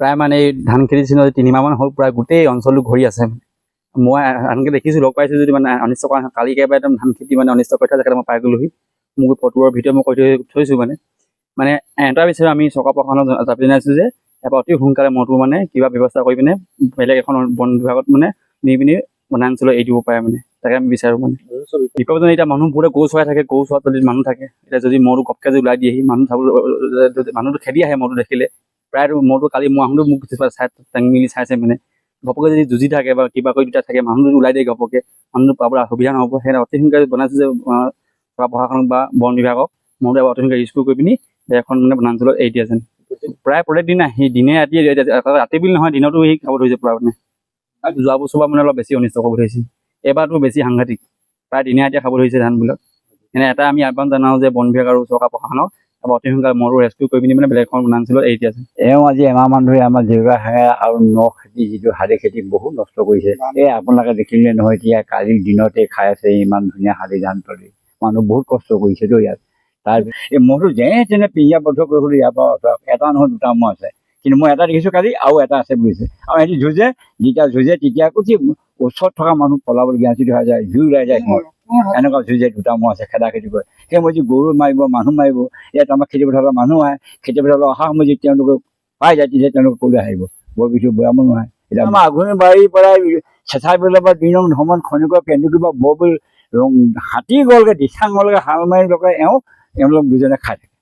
প্ৰায় মানে এই ধান খেতি চিজনত 3 মাহমান হ'ল প্ৰায় গোটেই অঞ্চলটো ঘূৰি আছে। মই আনকে দেখিছোঁ, লগ পাইছোঁ যদি মানে অনিষ্ট কৰা কালি একেবাৰে একদম ধান খেতি মানে অনিষ্ট কৰি থোৱা জেগাত মই পাই গ'লোহি। মোৰ ফটোৰ ভিডিঅ' মই কৰি থৈছোঁ মানে এটা বিচাৰোঁ আমি চৰকাৰ প্ৰশাসনক দাবী জনাইছোঁ যে এবাৰ অতি সোনকালে মইতো মানে কিবা ব্যৱস্থা কৰি পিনে বেলেগ এখন বন বিভাগত মানে নি পিনি বনাঞ্চলত এৰি দিব পাৰে মানে, তাকে আমি বিচাৰোঁ মানে। বিপদজনক এতিয়া মানুহ বহুতে গৰু চৰাই থাকে, গৰু চোৱাত যদি মানুহ থাকে, এতিয়া যদি মহটো ঘপকৈ যদি ওলাই দিয়েহি মানুহ মানুহটো খেদি আহে মহটো দেখিলে। প্ৰায়তো মহটো কালি মই আহোঁতেও মোক চাই টাঙি মেলি চাইছে মানে, ঘপকৈ যদি যুঁজি থাকে বা কিবা কৰি দুটা থাকে মানুহ যদি ওলাই দিয়ে ঘপকৈ মানুহটো পাবলৈ সুবিধা নহ'ব। সেই অতি সোনকালে বনাইছোঁ যে প্ৰশাসনক বা বন বিভাগক মহটো অতি সোনকালে ৰেস্কিউ কৰি পিনি এখন মানে বনাঞ্চলত এৰি দিয়া যেন। প্ৰায় প্ৰত্যেক দিন আহি দিনে ৰাতি বুলি নহয়, দিনতো সি খাব ধৰিছে পুৰা মানে। যোৱা বছৰ মানে অলপ বেছি অনিষ্ট কৰিব ধৰিছে, এইবাৰতো বেছি সাংঘাতিক, প্ৰায় দিনে ৰাতিয়ে খাব ধৰিছে ধানবিলাক। এনে এটা আমি আহ্বান জনাওঁ যে বন বিভাগ আৰু চৰকাৰ প্ৰশাসনক অতি সোনকালে মহটো ৰেস্কিউ কৰি পিনি মানে বেলেগ এখন বনাঞ্চলত এৰি দিয়া যায়। আজি এমাহমান ধৰি আমাৰ জেওৰা হাঁহে আৰু নখ খেতি যিটো শালি খেতি বহুত নষ্ট কৰিছে। এই আপোনালোকে দেখিলে নহয়, এতিয়া কালিৰ দিনতে খাই আছে ইমান ধুনীয়া শালি ধান তলি, মানুহ বহুত কষ্ট কৰিছেতো ইয়াত। তাৰ এই মহটো যেনে তেনে পিঞ্জাবদ্ধ কৰিবলৈ ইয়াৰ পৰা এটা নহয় দুটা মহ আছে, কিন্তু মই এটা দেখিছোঁ কালি আৰু এটা আছে বুলিছে। আৰু সিহঁতি যুঁজে, যেতিয়া যুঁজে তেতিয়া আকৌ কি ওচৰত থকা মানুহ পলাবলগীয়া চিটি হৈ যায়, জুই ওলাই যায় সিহঁত এনেকুৱা যুঁজে, দুটা মহ আছে খেদা খেদি কৰে। সেই মই গৰু মাৰিব মানুহ মাৰিব, ইয়াত আমাৰ খেতি পথাৰৰ মানুহ আহে, খেতি পথাৰলৈ অহা সময় যদি তেওঁলোকে পাই যায় তেতিয়া তেওঁলোকে ক'লৈ আহিব, বৰ বেছি বৈয়ামো নহয়। এতিয়া আমাৰ আঘোণী বাৰীৰ পৰাই চেঁচাই পেলাই বা 2 নং ধমন খনিকৰ কেন্দুকি বা বৰ হাতী গ'লগৈ দিচাঙলৈকে হাল মাৰি লগে এওঁলোক দুজনে খাই থাকে।